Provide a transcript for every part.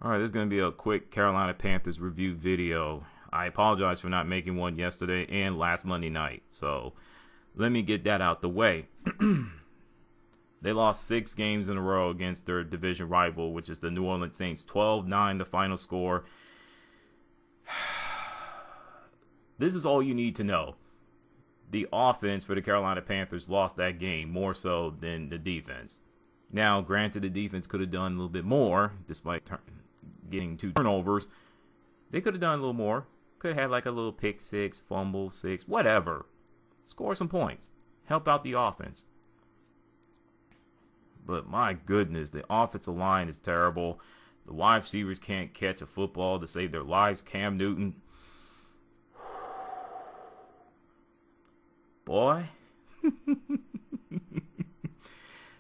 All right, this is going to be a quick Carolina Panthers review video. I apologize for not making one yesterday and last Monday night. So let me get that out the way. They lost 6 games in a row against their division rival, which is the New Orleans Saints. 12-9 the final score. This is all you need to know. The offense for the Carolina Panthers lost that game more so than the defense. Now, granted, the defense could have done a little bit more, despite getting 2 turnovers. They could have done a little more. Could have had like a little pick 6, fumble 6, whatever. Score some points. Help out the offense. But my goodness, the offensive line is terrible. The wide receivers can't catch a football to save their lives. Cam Newton. Boy.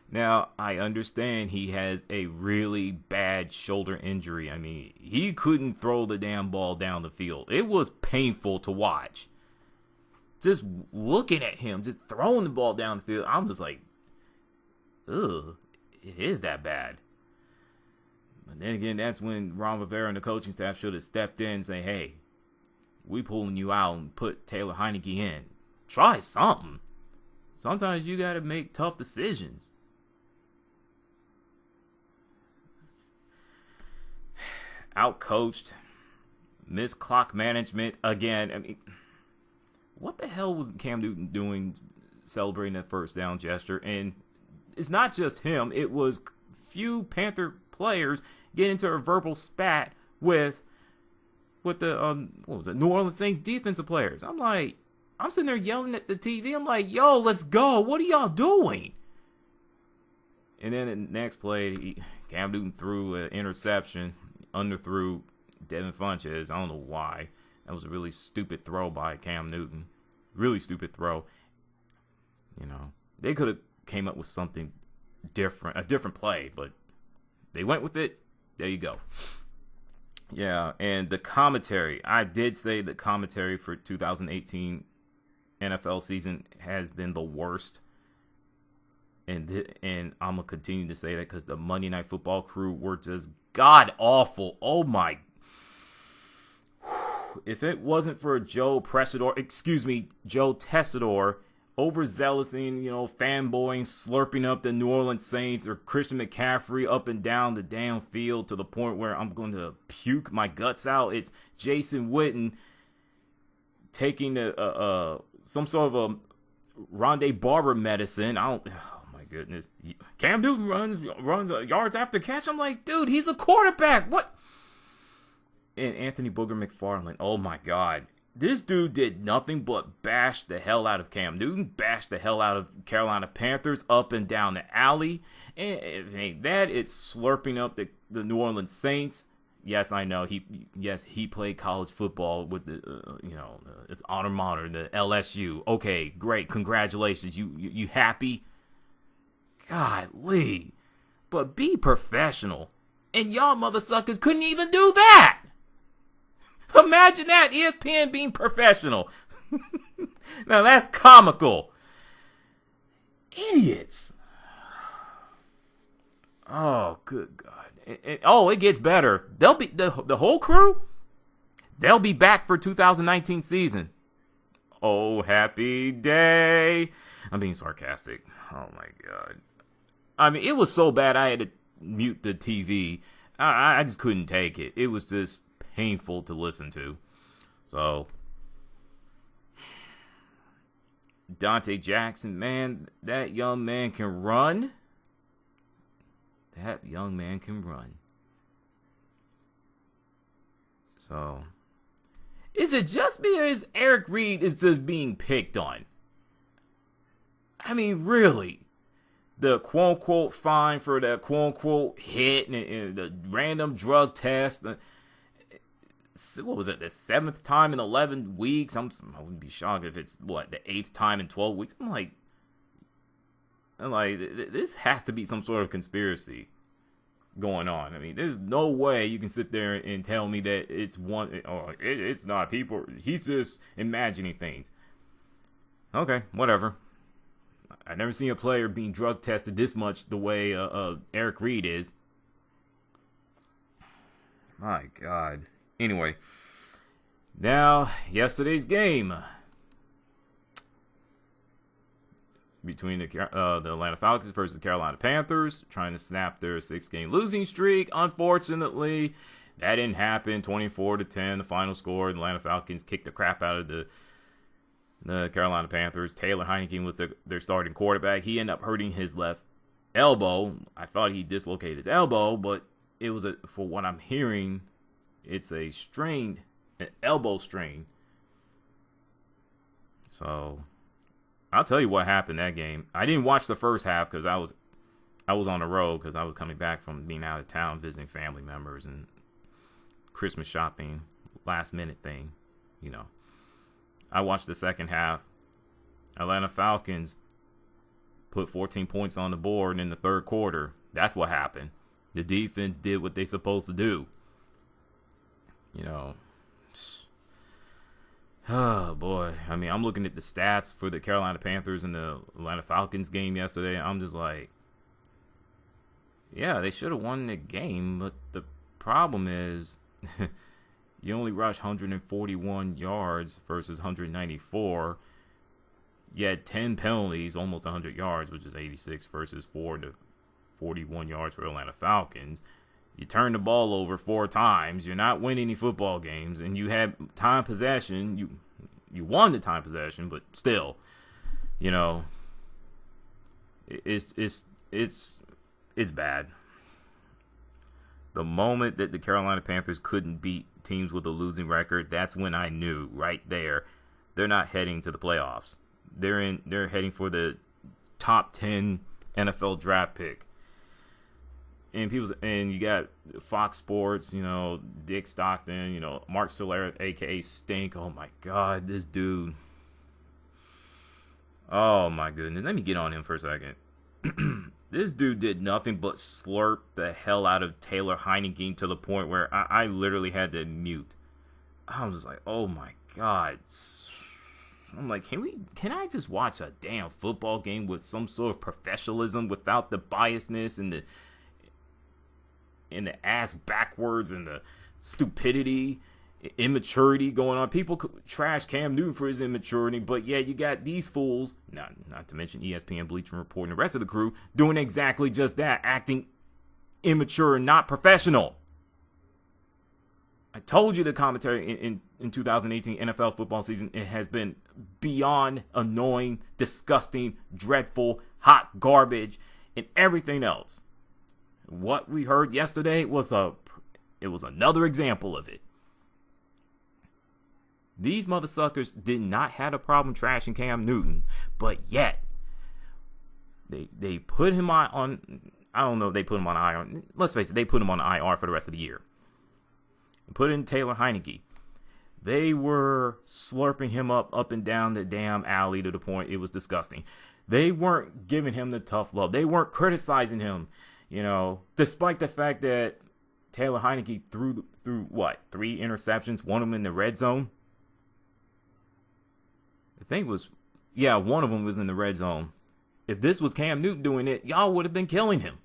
Now, I understand he has a really bad shoulder injury. I mean, he couldn't throw the damn ball down the field. It was painful to watch. Just looking at him, just throwing the ball down the field, I'm just like, ugh, it is that bad. But then again, that's when Ron Rivera and the coaching staff should have stepped in and say, hey, we pulling you out and put Taylor Heineke in. Try something. Sometimes you got to make tough decisions. Outcoached. Missed clock management again. I mean, what the hell was Cam Newton doing celebrating that first down gesture? And it's not just him. It was few Panther players getting into a verbal spat with the New Orleans Saints defensive players. I'm sitting there yelling at the TV. I'm like, yo, let's go. What are y'all doing? And then the next play, Cam Newton threw an interception, underthrew Devin Funchess. I don't know why. That was a really stupid throw by Cam Newton. Really stupid throw. You know, they could have came up with something different, a different play, but they went with it. There you go. Yeah, and the commentary. I did say the commentary for 2018 NFL season has been the worst. And I'm going to continue to say that because the Monday Night Football crew were just god-awful. Oh, my. If it wasn't for Joe Tessitore, overzealous and, fanboying, slurping up the New Orleans Saints, or Christian McCaffrey up and down the damn field to the point where I'm going to puke my guts out. It's Jason Witten taking some sort of a Rondé Barber medicine. Oh my goodness. Cam Newton runs yards after catch. I'm like, dude, he's a quarterback. What? And Anthony Booger McFarland. Oh my God. This dude did nothing but bash the hell out of Cam Newton, bash the hell out of Carolina Panthers up and down the alley. And if it ain't that, it's slurping up the New Orleans Saints. Yes, I know. He played college football with its honor mater, the LSU. Okay, great. Congratulations. You happy? Golly. But be professional. And y'all mother suckers couldn't even do that. Imagine that, ESPN being professional. Now that's comical. Idiots. Oh, good God. It gets better. They'll be the whole crew. They'll be back for 2019 season. Oh, happy day. I'm being sarcastic. Oh my God. I mean, it was so bad I had to mute the TV. I just couldn't take it. It was just painful to listen to. So, Dante Jackson, man, that young man can run. That young man can run. So, is it just because Eric Reed is just being picked on? I mean, really? The quote-unquote fine for the quote-unquote hit and the random drug test. What was it, the 7th time in 11 weeks? I wouldn't be shocked if it's, the 8th time in 12 weeks? I'm like, this has to be some sort of conspiracy going on. I mean, there's no way you can sit there and tell me that it's it's not people. He's just imagining things. Okay, whatever. I've never seen a player being drug tested this much the way Eric Reed is. My God. Anyway, now yesterday's game between the Atlanta Falcons versus the Carolina Panthers, trying to snap their 6-game losing streak. Unfortunately, that didn't happen. 24-10, the final score. The Atlanta Falcons kicked the crap out of the Carolina Panthers. Taylor Heineke was their starting quarterback. He ended up hurting his left elbow. I thought he dislocated his elbow, but it was for what I'm hearing, it's an elbow strain. So I'll tell you what happened that game. I didn't watch the first half because I was on the road because I was coming back from being out of town visiting family members and Christmas shopping, last minute thing, you know. I watched the second half. Atlanta Falcons put 14 points on the board in the third quarter. That's what happened. The defense did what they supposed to do. You know. Oh, boy. I mean, I'm looking at the stats for the Carolina Panthers and the Atlanta Falcons game yesterday. I'm just like, yeah, they should have won the game. But the problem is you only rushed 141 yards versus 194. You had 10 penalties, almost 100 yards, which is 86 versus 41 yards for Atlanta Falcons. You turned the ball over 4 times. You're not winning any football games, and you had time possession. You won the time possession, but still, you know, it's bad. The moment that the Carolina Panthers couldn't beat teams with a losing record, that's when I knew right there they're not heading to the playoffs. They're heading for the top 10 NFL draft pick. And you got Fox Sports, you know, Dick Stockton, you know, Mark Solera, aka Stink. Oh my God, this dude. Oh my goodness. Let me get on him for a second. This dude did nothing but slurp the hell out of Taylor Heineke to the point where I literally had to mute. I was just like, oh my God. I'm like, can I just watch a damn football game with some sort of professionalism without the biasness and the ass backwards and the stupidity, immaturity going on? People trash Cam Newton for his immaturity, but yeah, you got these fools, not to mention ESPN, Bleacher Report, and the rest of the crew, doing exactly just that, acting immature and not professional. I told you the commentary in 2018 NFL football season, it has been beyond annoying, disgusting, dreadful, hot garbage, and everything else. What we heard yesterday was another example of it. These motherfuckers did not have a problem trashing Cam Newton, but yet they put him on. I don't know if they put him on IR. Let's face it, they put him on IR for the rest of the year. Put in Taylor Heineke. They were slurping him up and down the damn alley to the point it was disgusting. They weren't giving him the tough love. They weren't criticizing him. You know, despite the fact that Taylor Heineke threw what, 3 interceptions, one of them in the red zone. I think one of them was in the red zone. If this was Cam Newton doing it, y'all would have been killing him.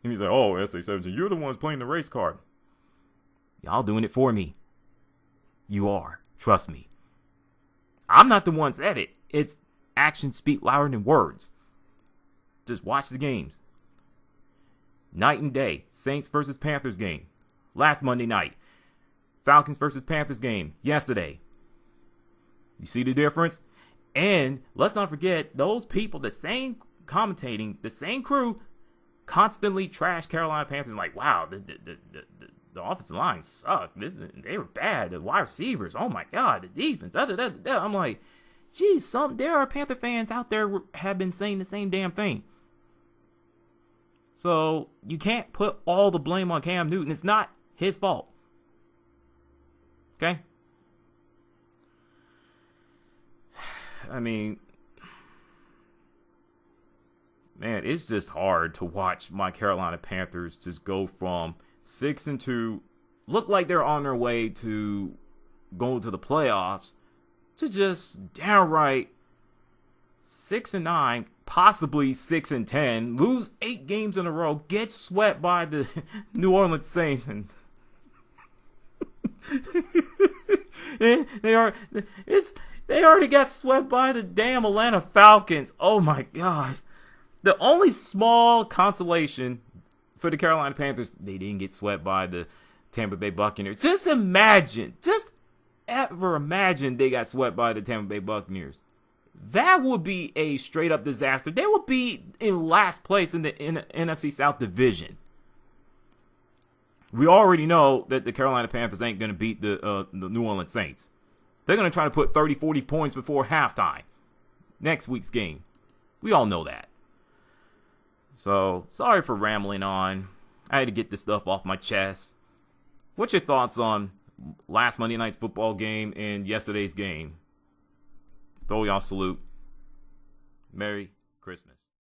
And he's like, oh, SA-17, you're the ones playing the race card. Y'all doing it for me. You are. Trust me. I'm not the one that said it. It's actions speak louder than words. Just watch the games. Night and day. Saints versus Panthers game. Last Monday night. Falcons versus Panthers game. Yesterday. You see the difference? And let's not forget, those people, the same commentating, the same crew, constantly trash Carolina Panthers. Like, wow, the offensive line sucked. They were bad. The wide receivers, oh my God, the defense. I'm like, geez, there are Panther fans out there have been saying the same damn thing. So you can't put all the blame on Cam Newton. It's not his fault. Okay? I mean, man, it's just hard to watch my Carolina Panthers just go from 6-2, look like they're on their way to going to the playoffs, to just downright 6-9, possibly 6-10, lose 8 games in a row, get swept by the New Orleans Saints, and they already got swept by the damn Atlanta Falcons. Oh my God. The only small consolation for the Carolina Panthers, they didn't get swept by the Tampa Bay Buccaneers. Just ever imagine they got swept by the Tampa Bay Buccaneers. That would be a straight up disaster. They would be in last place in the NFC South division. We already know that the Carolina Panthers ain't going to beat the New Orleans Saints. They're going to try to put 30, 40 points before halftime next week's game. We all know that. So, sorry for rambling on. I had to get this stuff off my chest. What's your thoughts on last Monday night's football game and yesterday's game? Throw y'all salute. Merry Christmas.